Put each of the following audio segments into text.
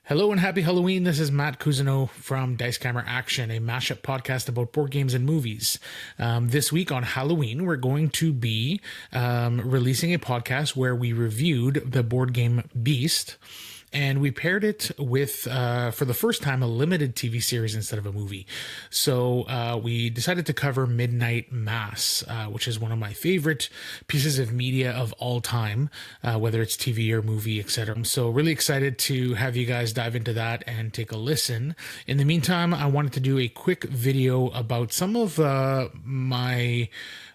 Hello and happy Halloween. This is Matt Cousineau from Dice Camera Action, a mashup podcast about board games and movies. This week on Halloween, we're going to be releasing a podcast where we reviewed the board game Beast. And we paired it with, for the first time, a limited TV series instead of a movie. So we decided to cover Midnight Mass, which is one of my favorite pieces of media of all time, whether it's TV or movie, etc. So really excited to have you guys dive into that and take a listen. In the meantime, I wanted to do a quick video about some of my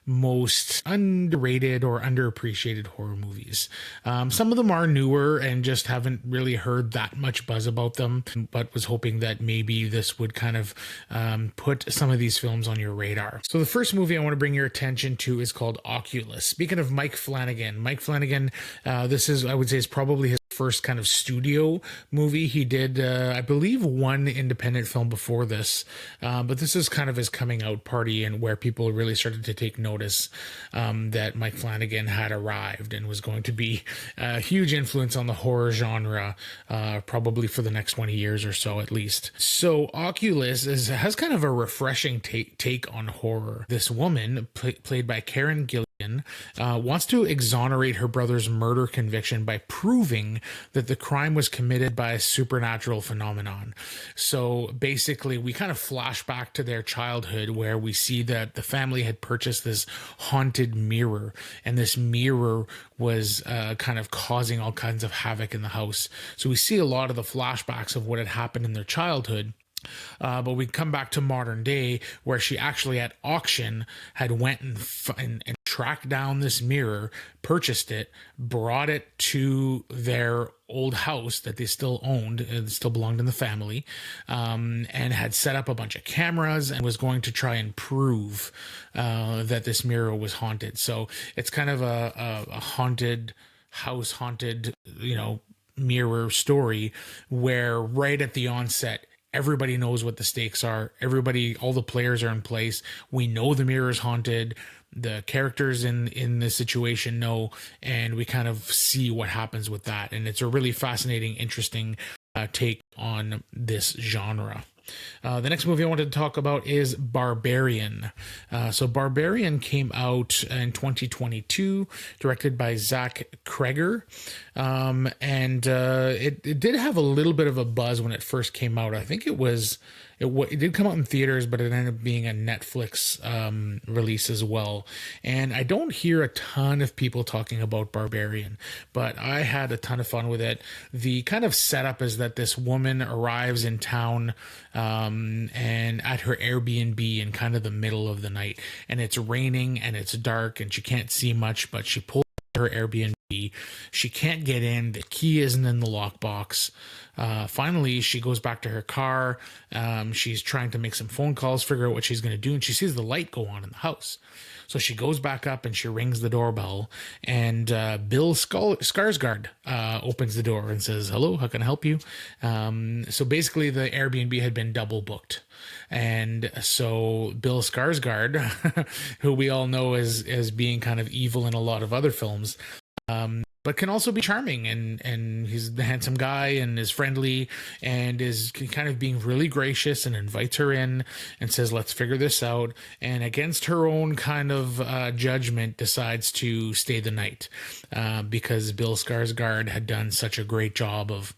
most underrated or underappreciated horror movies. Some of them are newer and just haven't really heard that much buzz about them, but was hoping that maybe this would kind of put some of these films on your radar. So the first movie I want to bring your attention to is called Oculus. Speaking of Mike Flanagan, this is, I would say, is probably his first kind of studio movie. He did, I believe, one independent film before this, but this is kind of his coming out party and where people really started to take notice that Mike Flanagan had arrived and was going to be a huge influence on the horror genre, probably for the next 20 years or so at least. So Oculus has kind of a refreshing take on horror. This woman, played by Karen Gillan, wants to exonerate her brother's murder conviction by proving that the crime was committed by a supernatural phenomenon. So basically, we kind of flash back to their childhood where we see that the family had purchased this haunted mirror, and this mirror was kind of causing all kinds of havoc in the house. So we see a lot of the flashbacks of what had happened in their childhood. But we come back to modern day where she actually at auction had went and tracked down this mirror, purchased it, brought it to their old house that they still owned, it still belonged in the family, and had set up a bunch of cameras and was going to try and prove that this mirror was haunted. So it's kind of a haunted house, haunted, mirror story where right at the onset, everybody knows what the stakes are. All the players are in place. We know the mirror is haunted. The characters in the situation know, and we kind of see what happens with that. And it's a really fascinating, interesting take on this genre. The next movie I wanted to talk about is Barbarian. So Barbarian came out in 2022, directed by Zach Cregger. And it did have a little bit of a buzz when it first came out. I think it did come out in theaters, but it ended up being a Netflix release as well. And I don't hear a ton of people talking about Barbarian, but I had a ton of fun with it. The kind of setup is that this woman arrives in town and at her Airbnb in kind of the middle of the night, and it's raining and it's dark and she can't see much, but she pulls her Airbnb. She can't get in. The key isn't in the lockbox. Finally, she goes back to her car. She's trying to make some phone calls, figure out what she's going to do, and she sees the light go on in the house. So she goes back up and she rings the doorbell, and Bill Skarsgård opens the door and says, "Hello, how can I help you?" So basically, the Airbnb had been double booked. And so Bill Skarsgård, who we all know as being kind of evil in a lot of other films, but can also be charming, and he's the handsome guy and is friendly and is kind of being really gracious and invites her in and says, "Let's figure this out." And against her own kind of judgment, decides to stay the night because Bill Skarsgård had done such a great job of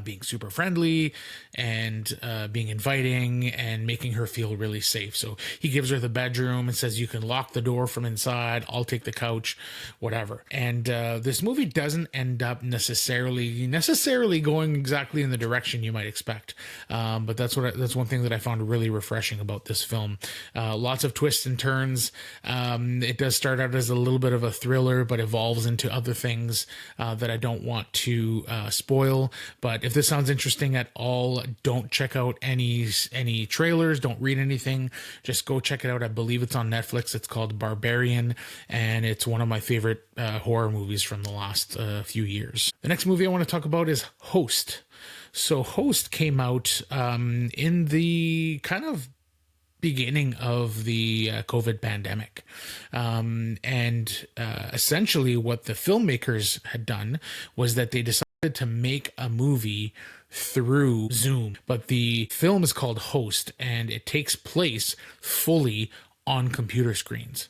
being super friendly and being inviting and making her feel really safe. So he gives her the bedroom and says, "You can lock the door from inside. I'll take the couch," whatever. And this movie doesn't end up necessarily going exactly in the direction you might expect. But that's one thing that I found really refreshing about this film. Lots of twists and turns. It does start out as a little bit of a thriller, but evolves into other things that I don't want to spoil. But if this sounds interesting at all, don't check out any trailers. Don't read anything. Just go check it out. I believe it's on Netflix. It's called Barbarian, and it's one of my favorite horror movies from the last few years. The next movie I want to talk about is Host. So Host came out in the kind of beginning of the COVID pandemic. And essentially what the filmmakers had done was that they decided to make a movie through Zoom, but the film is called Host, and it takes place fully on computer screens.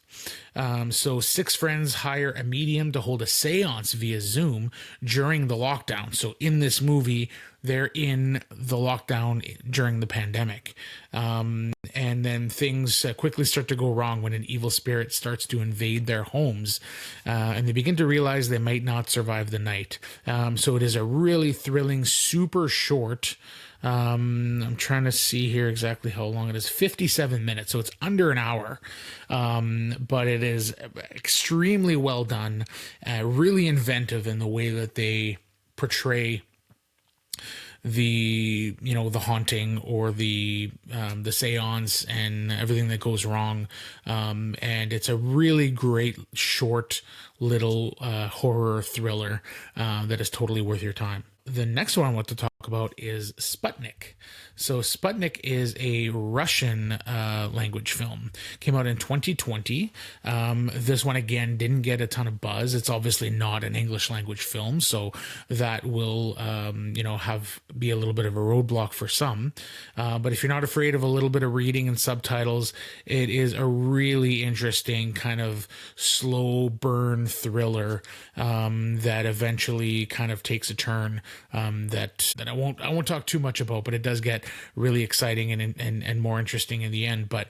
So 6 friends hire a medium to hold a seance via Zoom during the lockdown. So in this movie, they're in the lockdown during the pandemic. And then things quickly start to go wrong when an evil spirit starts to invade their homes. And they begin to realize they might not survive the night. So it is a really thrilling, super short. I'm trying to see here exactly how long it is. 57 minutes, so it's under an hour. But it is extremely well done, really inventive in the way that they portray the haunting or the seance and everything that goes wrong. And it's a really great short little horror thriller that is totally worth your time. The next one I want to talk about is Sputnik. So Sputnik is a Russian language film. Came out in 2020. This one, again, didn't get a ton of buzz. It's obviously not an English language film, so that will be a little bit of a roadblock for some. But if you're not afraid of a little bit of reading and subtitles, it is a really interesting kind of slow burn thriller that eventually kind of takes a turn that I won't talk too much about, but it does get really exciting and more interesting in the end. But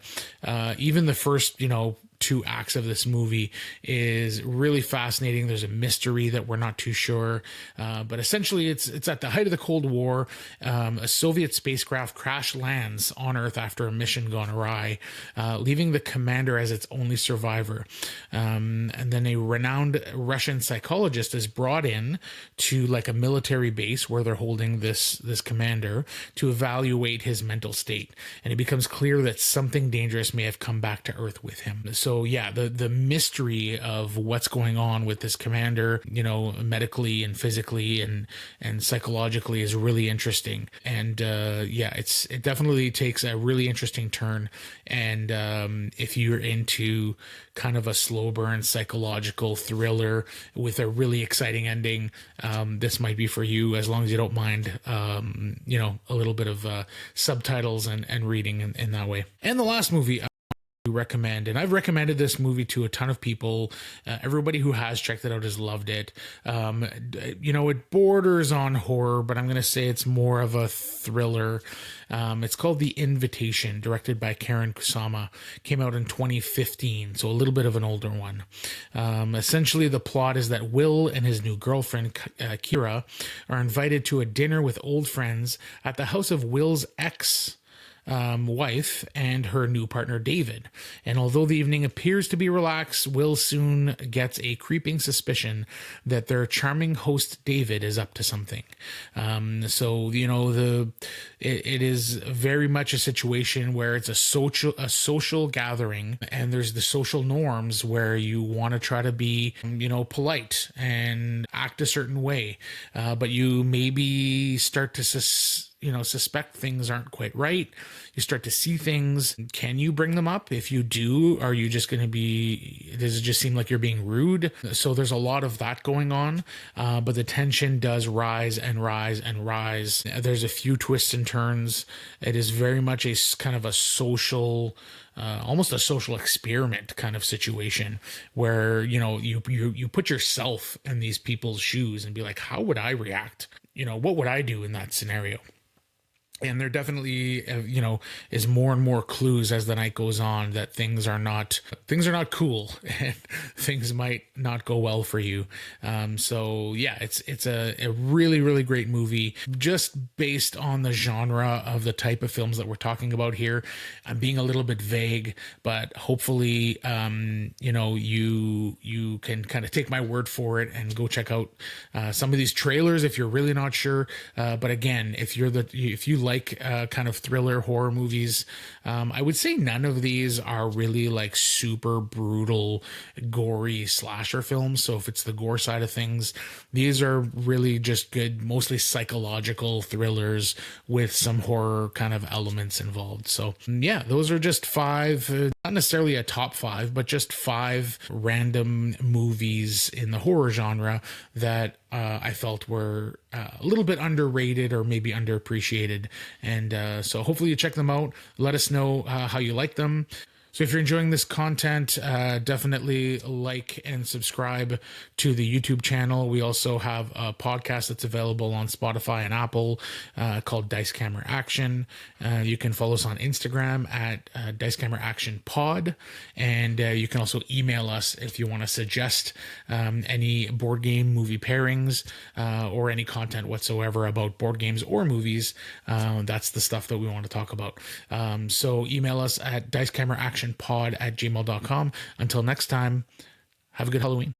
even the first 2 acts of this movie is really fascinating. There's a mystery that we're not too sure, but essentially it's at the height of the Cold War. A Soviet spacecraft crash lands on Earth after a mission gone awry, leaving the commander as its only survivor. And then a renowned Russian psychologist is brought in to like a military base where they're holding this commander to evaluate his mental state. And it becomes clear that something dangerous may have come back to Earth with him. So yeah, the mystery of what's going on with this commander, medically and physically and psychologically is really interesting. And it definitely takes a really interesting turn. And if you're into kind of a slow burn psychological thriller with a really exciting ending, this might be for you, as long as you don't mind a little bit of subtitles and reading in that way. And the last movie recommend, and I've recommended this movie to a ton of people. Everybody who has checked it out has loved it. It borders on horror, but I'm going to say it's more of a thriller. It's called The Invitation, directed by Karyn Kusama. Came out in 2015, so a little bit of an older one. Essentially, the plot is that Will and his new girlfriend, Kira, are invited to a dinner with old friends at the house of Will's wife and her new partner David. And although the evening appears to be relaxed, Will soon gets a creeping suspicion that their charming host David is up to something. It is very much a situation where it's a social gathering, and there's the social norms where you want to try to be polite and act a certain way, but you maybe start to suspect things aren't quite right. You start to see things. Can you bring them up? If you do, are you just going to does it just seem like you're being rude? So there's a lot of that going on, but the tension does rise and rise and rise. There's a few twists and turns. It is very much a kind of a social, almost a social experiment kind of situation where, you put yourself in these people's shoes and be like, how would I react? What would I do in that scenario? And there definitely, is more and more clues as the night goes on that things are not cool and things might not go well for you. So yeah, it's a really, really great movie just based on the genre of the type of films that we're talking about here. I'm being a little bit vague, but hopefully, you can kind of take my word for it and go check out some of these trailers if you're really not sure. But again, if you like kind of thriller horror movies, I would say none of these are really like super brutal, gory slasher films. So if it's the gore side of things, these are really just good, mostly psychological thrillers with some horror kind of elements involved. So yeah, those are just 5, not necessarily a top 5, but just 5 random movies in the horror genre that I felt were a little bit underrated or maybe underappreciated. And so hopefully you check them out. Let us know how you like them. So if you're enjoying this content, definitely like and subscribe to the YouTube channel. We also have a podcast that's available on Spotify and Apple called Dice Camera Action. You can follow us on Instagram at Dice Camera Action Pod. And you can also email us if you want to suggest any board game movie pairings or any content whatsoever about board games or movies. That's the stuff that we want to talk about. So email us at dicecameraactionpod@gmail.com. Until next time, have a good Halloween.